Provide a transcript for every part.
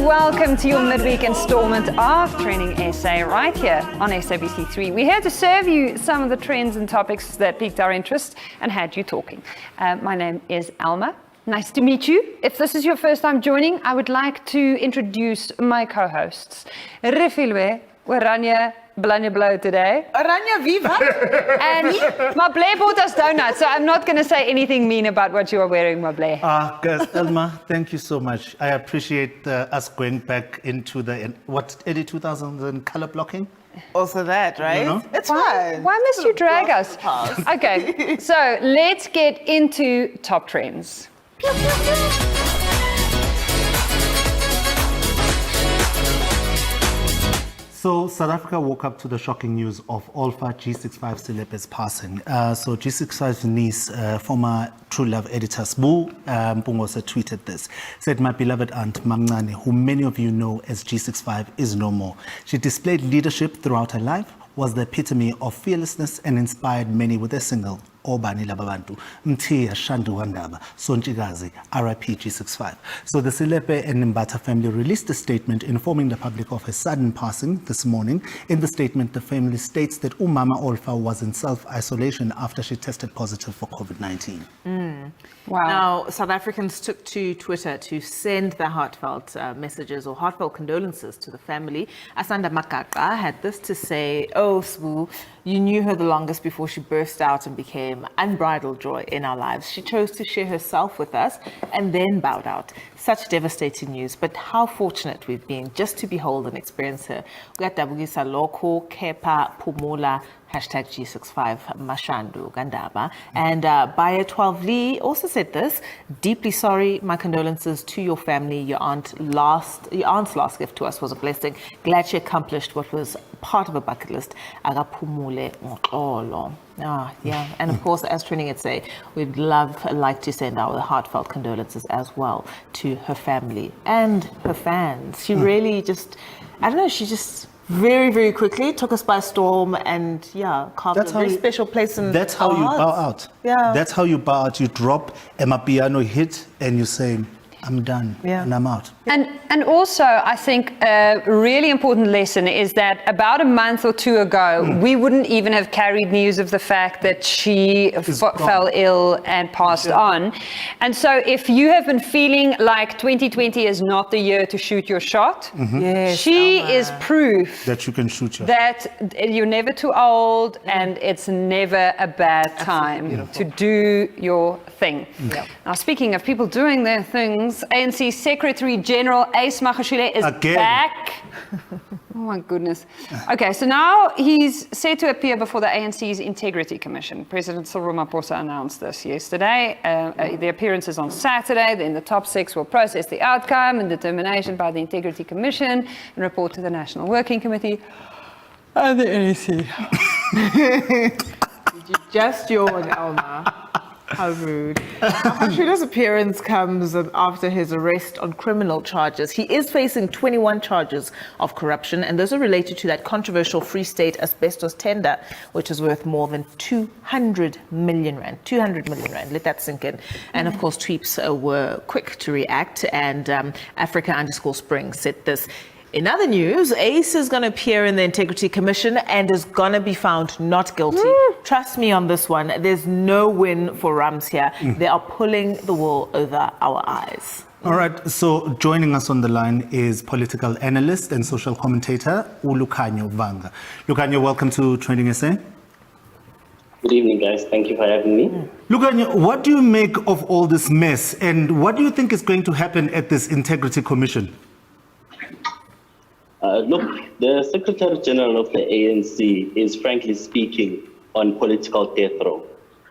welcome to your midweek installment of TrendingSA right here on SABC3. We're here to serve you some of the trends and topics that piqued our interest and had you talking. My name is Alma. Nice to meet you. If this is your first time joining, I would like to introduce my co-hosts. Refilwe, Oranje, Blanje Blauw today. Oranje Viva. And Mablé bought us donuts, so I'm not going to say anything mean about what you are wearing, Mablé. Guys, Elma, thank you so much. I appreciate us going back into the, early 2000s and color blocking? Also that, right? You know? It's fine. Why must you drag us? Okay, so let's get into top trends. So South Africa woke up to the shocking news of Olfa G65 celeb's passing. So G65's niece, former True Love editor Sbu Mpungose tweeted this. Said, "My beloved aunt Mamncane, who many of you know as G65, is no more. She displayed leadership throughout her life, was the epitome of fearlessness and inspired many with a single, Obani Lababantu, Mtia Shandu Wandaba, Sonchikazi, RIP G65. So the Selepe and Mbata family released a statement informing the public of her sudden passing this morning. In the statement, the family states that Umama Olfa was in self-isolation after she tested positive for COVID-19. Wow. Now, South Africans took to Twitter to send their heartfelt messages or heartfelt condolences to the family. Asanda Makaka had this to say, "Oh, Sbu, you knew her the longest before she burst out and became unbridled joy in our lives. She chose to share herself with us and then bowed out. Such devastating news, but how fortunate we've been just to behold and experience her. Uyadabukisa lokho, kepa phumula, hashtag G65 Mashandu Gandaba." And Bayer 12 Lee also said this: "Deeply sorry, my condolences to your family. Your aunt's last gift to us was a blessing. Glad she accomplished what was part of a bucket list. Agaphumule ngoxolo." Yeah, and of course, as TrendingSA, we'd like to send our heartfelt condolences as well to her family and her fans. She really just, I don't know, she just very, very quickly took us by storm and carved a very special place in That's how our you hearts. bow out. Yeah. That's how you bow out. You drop a piano hit and you say, "I'm done, and I'm out." And also, I think a really important lesson is that about a month or two ago, we wouldn't even have carried news of the fact that she fell ill and passed on. And so if you have been feeling like 2020 is not the year to shoot your shot, Yes, she is proof That you can shoot your that you're never too old and it's never a bad time to do your thing. Now, speaking of people doing their things, ANC Secretary General Ace Magashule is back. Oh my goodness. Okay, so now he's set to appear before the ANC's Integrity Commission. President Cyril Ramaphosa announced this yesterday. The appearance is on Saturday. Then the top 6 will process the outcome and determination by the Integrity Commission and report to the National Working Committee and the ANC. Did you just yawn, Elma? How rude. Mashule's appearance comes after his arrest on criminal charges. He is facing 21 charges of corruption, and those are related to that controversial Free State asbestos tender, which is worth more than 200 million rand. 200 million rand, let that sink in. And of course, Tweeps were quick to react, and Africa_Spring said this: "In other news, Ace is going to appear in the Integrity Commission and is going to be found not guilty. Trust me on this one. There's no win for Rams here. They are pulling the wool over our eyes." All right, so joining us on the line is political analyst and social commentator Lukhanyo Vangqa. Lukhanyo, welcome to TrendingSA. Good evening, guys. Thank you for having me. Lukhanyo, what do you make of all this mess, and what do you think is going to happen at this Integrity Commission? Look, the Secretary General of the ANC is, frankly speaking, on political death row.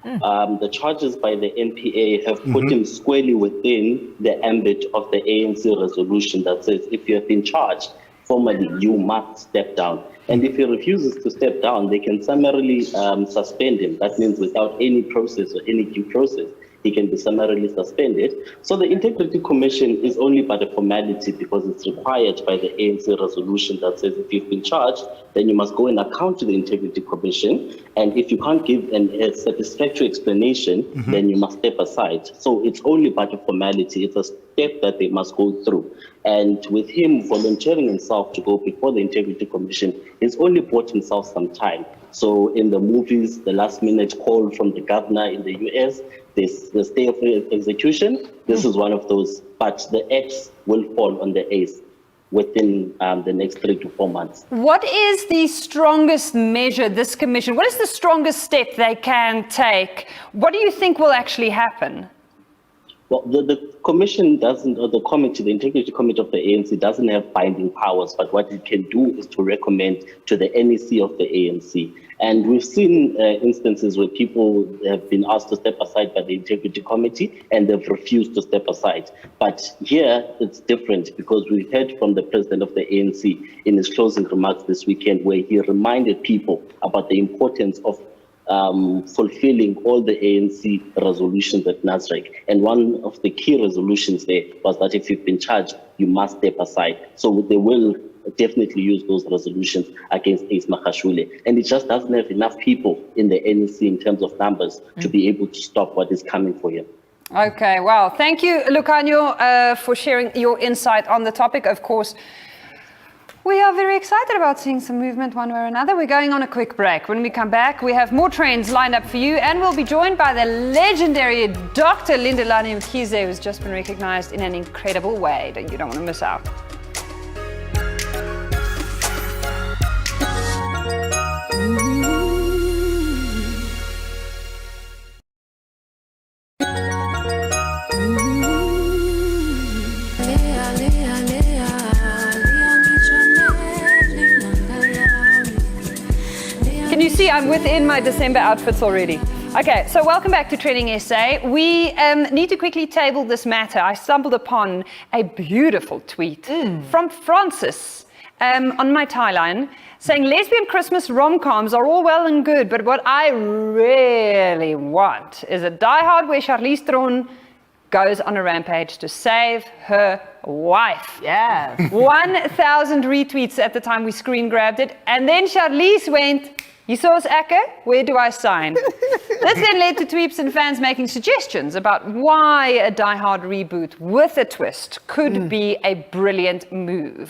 The charges by the NPA have put him squarely within the ambit of the ANC resolution that says if you have been charged formally, you must step down. And if he refuses to step down, they can summarily suspend him. That means without any process or any due process, he can be summarily suspended. So the Integrity Commission is only but a formality because it's required by the ANC resolution that says if you've been charged, then you must go and account to the Integrity Commission. And if you can't give a satisfactory explanation, then you must step aside. So it's only but a formality. It's a step that they must go through. And with him volunteering himself to go before the Integrity Commission, he's only bought himself some time. So in the movies, the last minute call from the governor in the US, this the stay of execution, this is one of those, but the X will fall on the ace within the next 3 to 4 months. What is the strongest measure this commission, what is the strongest step they can take? What do you think will actually happen? Well, the commission doesn't, or the committee, the Integrity Committee of the ANC doesn't have binding powers, but what it can do is to recommend to the NEC of the ANC. And we've seen instances where people have been asked to step aside by the Integrity Committee and they've refused to step aside. But here it's different because we heard from the president of the ANC in his closing remarks this weekend where he reminded people about the importance of fulfilling all the ANC resolutions at Nasrec. And one of the key resolutions there was that if you've been charged, you must step aside. So they will definitely use those resolutions against Ace Magashule. And it just doesn't have enough people in the NEC in terms of numbers to be able to stop what is coming for him. Okay, wow. Thank you, Lukhanyo, for sharing your insight on the topic. Of course, we are very excited about seeing some movement one way or another. We're going on a quick break. When we come back, we have more trends lined up for you, and we'll be joined by the legendary Dr. Lindelani Mkhize, who's just been recognized in an incredible way. You don't want to miss out. Can you see I'm within my December outfits already? Okay, so welcome back to TrendingSA. We need to quickly table this matter. I stumbled upon a beautiful tweet from Francis on my timeline saying lesbian Christmas rom-coms are all well and good, but what I really want is a Die Hard where Charlize Theron goes on a rampage to save her wife. Yes. 1,000 retweets at the time we screen grabbed it, and then Charlize went, "You saw us, Acker? Where do I sign?" This then led to tweets and fans making suggestions about why a Die Hard reboot with a twist could be a brilliant move.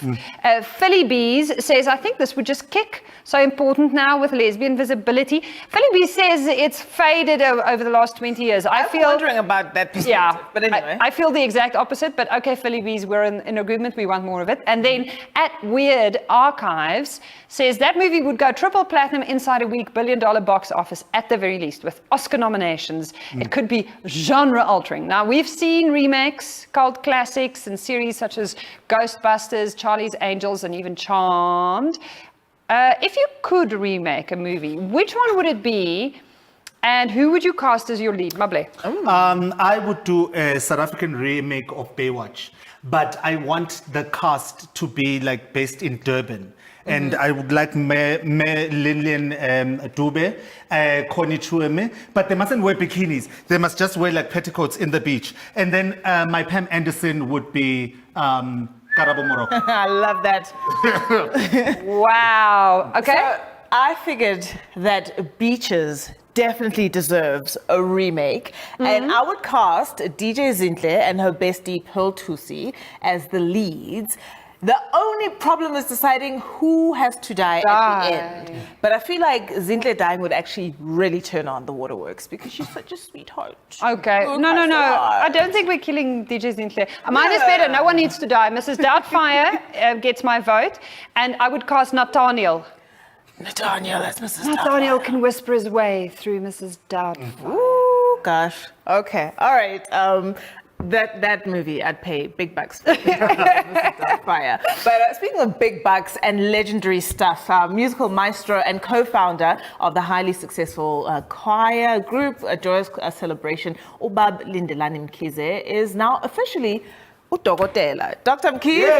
Philly Bees says, "I think this would just kick. So important now with lesbian visibility." Philly Bees says it's faded over the last 20 years. I'm wondering about that perspective, but anyway. I feel the exact opposite, but okay, Philly Bees, we're in agreement. We want more of it. And then at Weird Archives says that movie would go triple platinum inside a week, $1 billion box office at the very least, with Oscar nominations. It could be genre altering. Now, we've seen remakes, cult classics, and series such as Ghostbusters, Charlie's Angels, and even Charmed. If you could remake a movie, which one would it be? And who would you cast as your lead, Mable? I would do a South African remake of Baywatch, but I want the cast to be like based in Durban. And I would like Lillian Dube, Connie Chueme, but they mustn't wear bikinis. They must just wear like petticoats in the beach. And then my Pam Anderson would be Karabo Morocco. I love that. Wow. Okay. So I figured that Beaches definitely deserves a remake, and I would cast DJ Zinhle and her bestie Pearl Thusi as the leads. The only problem is deciding who has to die at the end. But I feel like Zinhle dying would actually really turn on the waterworks because she's such a sweetheart. Okay. No. I don't think we're killing DJ Zinhle. Mine is better. No one needs to die. Mrs. Doubtfire gets my vote. And I would cast Nathaniel. Nathaniel, that's Mrs. Nathaniel can whisper his way through Mrs. Doubtfire. Ooh, gosh. Okay. All right. That movie, I'd pay big bucks for. Fire. But speaking of big bucks and legendary stuff, musical maestro and co-founder of the highly successful choir group, A Joyous Celebration, Ubab Lindelani Mkhize, is now officially Udokotela. Dr. Mkhize!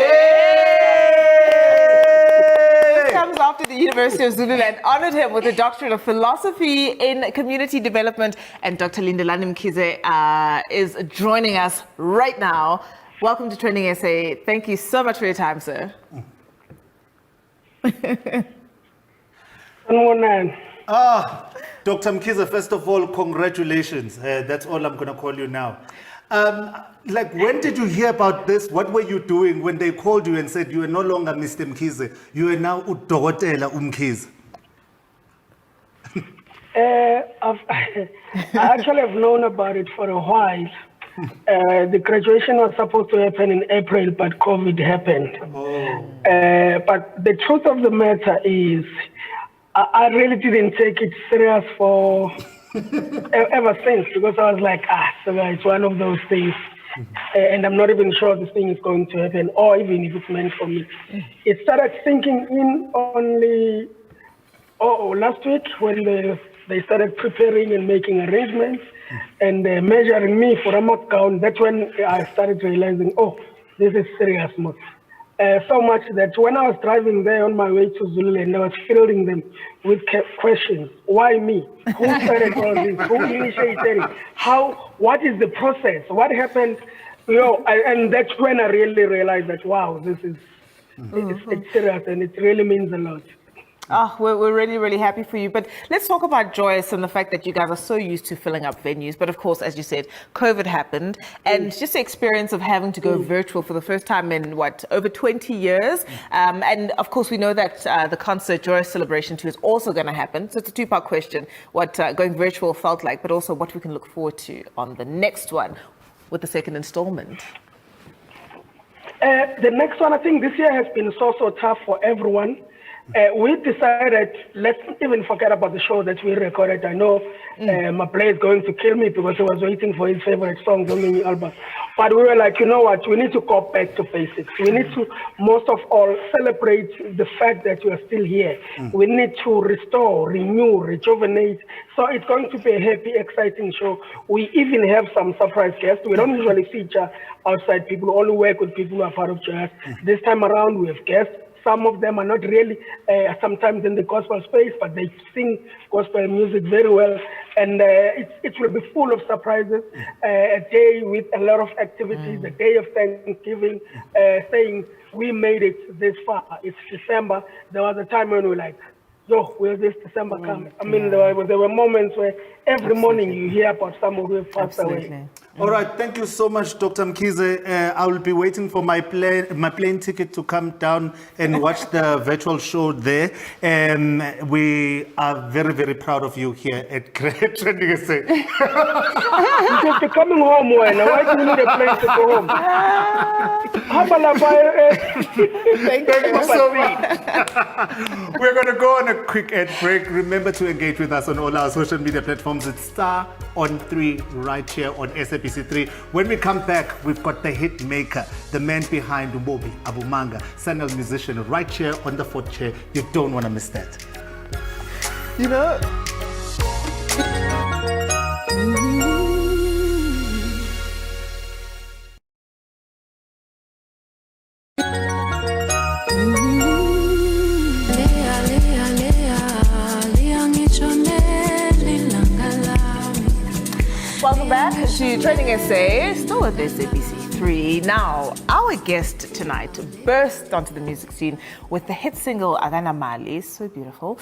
This comes after the University of Zululand honored him with a doctorate of philosophy in community development. And Dr. Lindelani Mkhize is joining us right now. Welcome to Trending SA. Thank you so much for your time, sir. Dr. Mkhize, first of all, congratulations. That's all I'm going to call you now. When did you hear about this? What were you doing when they called you and said you are no longer Mr. Mkhize, you are now Udokotela Mkhize? I actually have known about it for a while. The graduation was supposed to happen in April, but COVID happened. But the truth of the matter is, I really didn't take it serious for ever since, because I was like, so it's one of those things. And I'm not even sure this thing is going to happen, or even if it's meant for me. It started sinking in only last week when they started preparing and making arrangements and measuring me for a mock gown. That's when I started realizing, this is serious mode. So much that when I was driving there on my way to Zululand, I was filling them with questions. Why me? Who started all this? Who initiated it? What is the process? What happened? And that's when I really realized that, wow, this is it's serious and it really means a lot. We're really, really happy for you. But let's talk about Joyous and the fact that you guys are so used to filling up venues. But of course, as you said, COVID happened. And just the experience of having to go virtual for the first time in, over 20 years. And of course, we know that the concert Joyous Celebration 2 is also going to happen. So it's a two-part question, what going virtual felt like, but also what we can look forward to on the next one with the second installment. The next one, I think this year has been so tough for everyone. We decided, let's even forget about the show that we recorded. I know my player is going to kill me because he was waiting for his favorite songs on the new album. But we were like, you know what, we need to go back to basics. We need to, most of all, celebrate the fact that we are still here. We need to restore, renew, rejuvenate. So it's going to be a happy, exciting show. We even have some surprise guests. We don't usually feature outside people, we only work with people who are part of Jazz. This time around, we have guests. Some of them are not really sometimes in the gospel space, but they sing gospel music very well. And it will be full of surprises. A day with a lot of activities, a day of Thanksgiving, saying we made it this far. It's December. There was a time when we were like, will this December come? I mean, there were moments where every morning you hear about someone who has passed away. All right, thank you so much, Dr. Mkhize. I will be waiting for my plane ticket to come down and watch the virtual show there. We are very, very proud of you here at TrendingSA. Because you're coming home, why do you need a plane to go home? Thank you so much. We're going to go on a quick ad break. Remember to engage with us on all our social media platforms. It's *3 right here on SABC3. When we come back, we've got the hit maker, the man behind Ubobi Abumanga, Sanel musician, right here on the fourth chair. You don't want to miss that. You know. Welcome back to TrendingSA, still at SABC3. Now, our guest tonight burst onto the music scene with the hit single Agana Mali, so beautiful,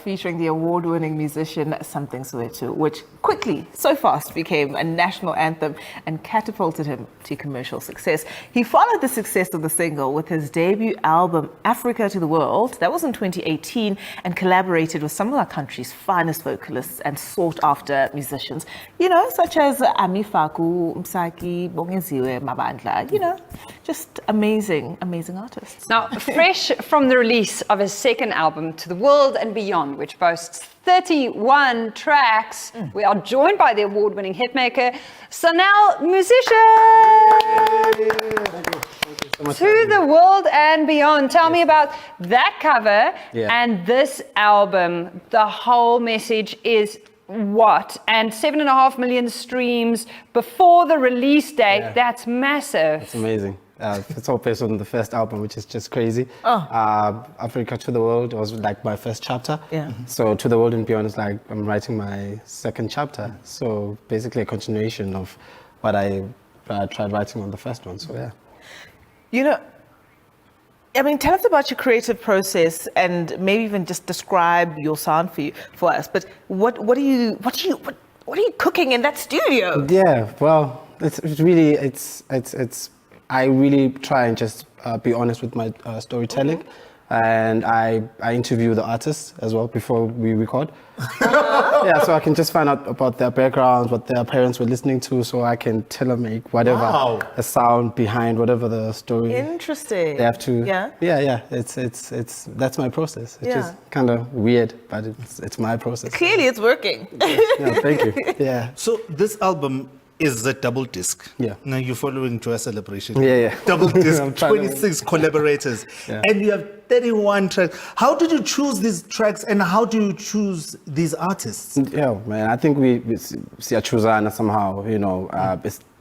featuring the award-winning musician Something Soweto, which quickly, so fast, became a national anthem and catapulted him to commercial success. He followed the success of the single with his debut album, Africa to the World. That was in 2018, and collaborated with some of our country's finest vocalists and sought-after musicians, such as Ami Faku, Msaki, Bongeziwe, Mabandla, just amazing, amazing artists. Now, fresh from the release of his second album, To the World and Beyond, which boasts 31 tracks, we are joined by the award-winning hitmaker, Sanel musician. To the World and Beyond. Tell me about that cover and this album. The whole message is what? And 7.5 million streams before the release date. That's massive. It's amazing. It's all based on the first album, which is just crazy. Africa to the World was like my first chapter. Yeah. So To the World and Beyond is like I'm writing my second chapter. So basically a continuation of what I tried writing on the first one. So yeah. You know, I mean, tell us about your creative process and maybe even just describe your sound for us. But what are you cooking in that studio? Yeah, well, it's really I really try and just be honest with my storytelling, and I interview the artists as well before we record. Yeah, so I can just find out about their backgrounds, what their parents were listening to, so I can tailor-make whatever a sound behind whatever the story. Interesting. They have to. Yeah. It's that's my process. It's just kind of weird, but it's my process. Clearly, it's working. Yeah, thank you. Yeah. So this album is a double disc. Yeah. Now you're following Joy Celebration. Yeah. Double disc, I'm trying to- 26 collaborators, Yeah. and you have 31 tracks. How did you choose these tracks, and how do you choose these artists? Yeah, man. I think we see a choosana somehow. You know,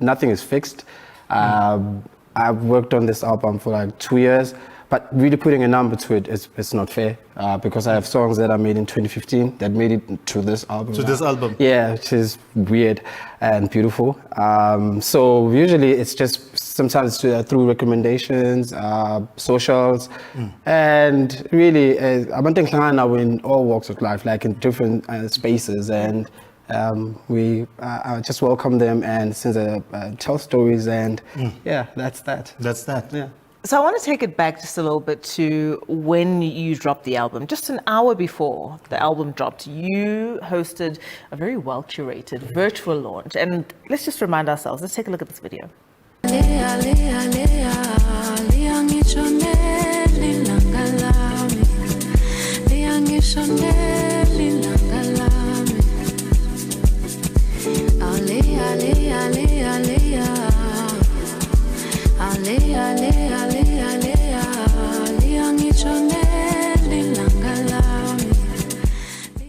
nothing is fixed. I've worked on this album for like 2 years, but really putting a number to it is not fair because I have songs that I made in 2015 that made it to this album. To this album? Yeah, which is weird and beautiful. So usually it's just sometimes through recommendations, socials, and really I'm in all walks of life, like in different spaces, and we just welcome them and since tell stories, and yeah, that's that. That's that. Yeah. So I want to take it back just a little bit to when you dropped the album. Just an hour before the album dropped, you hosted a very well-curated virtual launch. And let's just remind ourselves. Let's take a look at this video.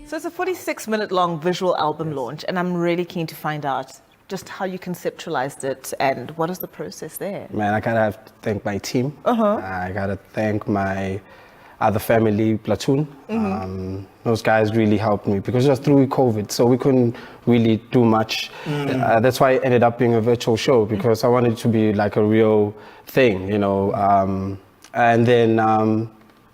So it's a 46-minute long visual album launch, and I'm really keen to find out just how you conceptualized it and what is the process there? Man, I gotta have to thank my team. I gotta thank my other family, Platoon. Those guys really helped me because it was through COVID, so we couldn't really do much. That's why it ended up being a virtual show because I wanted it to be like a real thing, you know. And then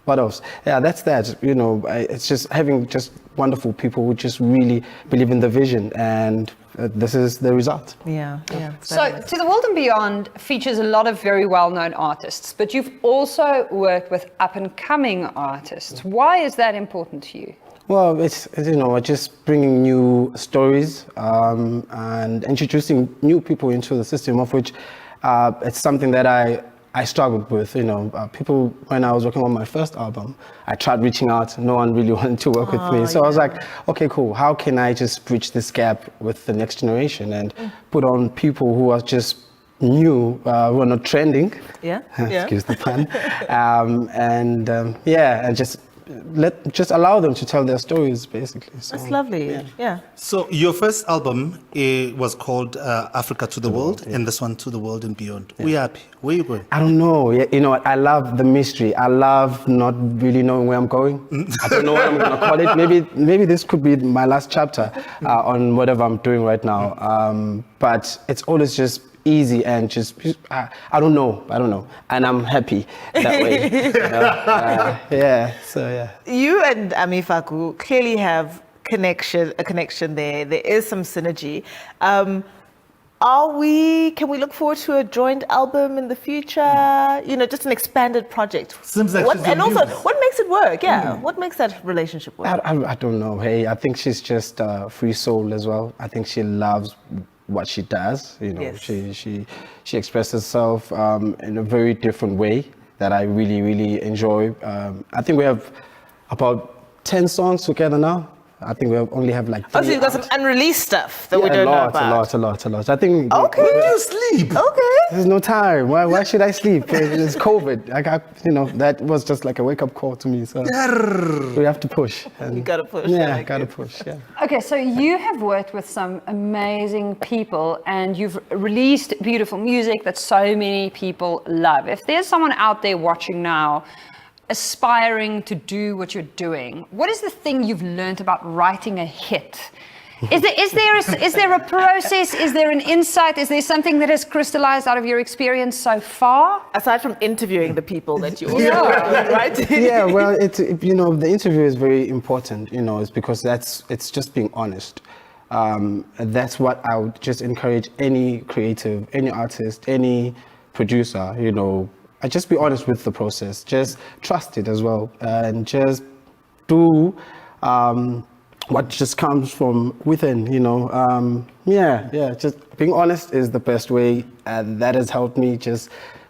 what else? Yeah, that's that. You know, it's just having just wonderful people who just really believe in the vision, and this is the result. Yeah. So, To the World and Beyond features a lot of very well-known artists, but you've also worked with up-and-coming artists. Why is that important to you? Well, it's you know, just bringing new stories and introducing new people into the system, of which it's something that I struggled with, you know, people, when I was working on my first album, I tried reaching out, no one really wanted to work with me. So I was like, okay, cool, how can I just bridge this gap with the next generation and put on people who are just new, who are not trending, excuse the pun, and just allow them to tell their stories, basically. So, That's lovely. Yeah. So your first album was called Africa to the World, and this one To the World and Beyond. We're happy. Where are you going? I don't know. You know, I love the mystery. I love not really knowing where I'm going. I don't know what I'm going to call it. Maybe this could be my last chapter on whatever I'm doing right now. But it's always just easy and just I don't know, and I'm happy that way. You and Amifaku clearly have a connection there. There is some synergy. Can we look forward to a joint album in the future? You know, just an expanded project. Seems like and also, what makes it work? Yeah, what makes that relationship work? I don't know. Hey, I think she's just a free soul as well. I think she loves what she does. You know, Yes. she expresses herself in a very different way that I really, really enjoy. I think we have about 10 songs together now. I think we only have like 3 So you've got some unreleased stuff that we don't know about. A lot. I think. Okay. Where do you sleep? Okay. There's no time. Why should I sleep? It's COVID. That was just like a wake-up call to me. So we have to push. You gotta push. Yeah, gotta push. Yeah. Okay, so you have worked with some amazing people and you've released beautiful music that so many people love. If there's someone out there watching now aspiring to do what you're doing, what is the thing you've learned about writing a hit? Is there a process? Is there an insight? Is there something that has crystallized out of your experience so far? Aside from interviewing the people that you also right? Yeah, well, the interview is very important, it's because it's just being honest. That's what I would just encourage any creative, any artist, any producer, I just be honest with the process. Just trust it as well, and just do what just comes from within. Just being honest is the best way, and that has helped me just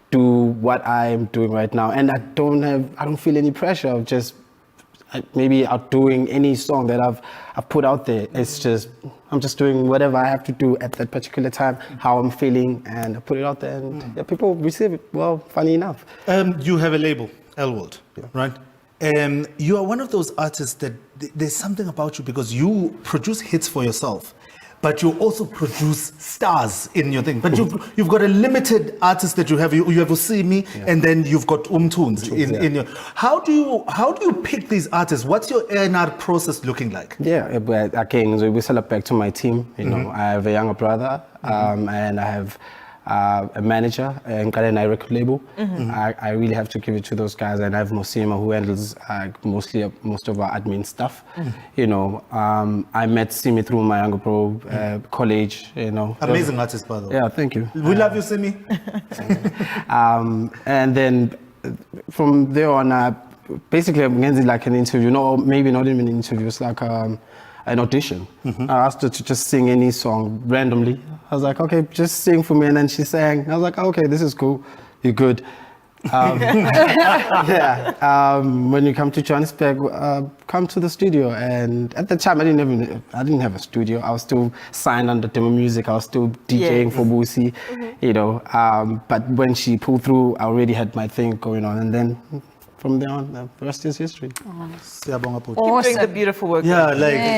do what I'm doing right now. And I don't feel any pressure of just maybe outdoing any song that I've put out there. It's just I'm just doing whatever I have to do at that particular time, how I'm feeling, and I put it out there, and people receive it. Well, funny enough. You have a label, Elwood, right? You are one of those artists that there's something about you because you produce hits for yourself, but you also produce stars in your thing. But you've got a limited artist that you have. You have Usimi, and then you've got Umtunes in your. How do you pick these artists? What's your A&R process looking like? Yeah, but again, so we sell it back to my team. I have a younger brother, and I have a manager and Mkhize record label. I really have to give it to those guys, and I have Mosima who handles most of our admin stuff. I met Simi through my younger bro college. Amazing artist, by the way. Yeah, thank you. We love you, Simi. And then from there on, basically I'm getting like an interview. No, maybe not even an interview. It's like an audition. I asked her to just sing any song randomly. I was like, okay, just sing for me. And then she sang. I was like, okay, this is cool. You're good. When you come to Johannesburg, come to the studio. And at the time, I didn't have a studio. I was still signed under Demo Music. I was still DJing for Busi, But when she pulled through, I already had my thing going on. And then from there on, the rest is history. Awesome. Keep doing the beautiful work. Yeah,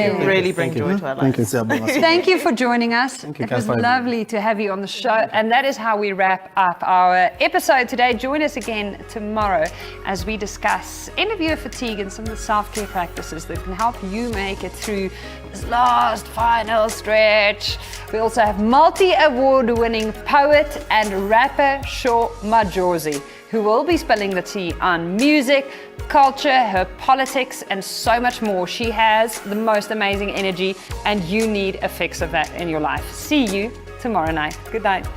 you really bring joy to our lives. Thank you for joining us. It was lovely to have you on the show. And that is how we wrap up our episode today. Join us again tomorrow as we discuss interviewer fatigue and some of the self-care practices that can help you make it through this last final stretch. We also have multi-award winning poet and rapper Shaw Majosi, who will be spilling the tea on music, culture, her politics, and so much more. She has the most amazing energy, and you need a fix of that in your life. See you tomorrow night. Good night.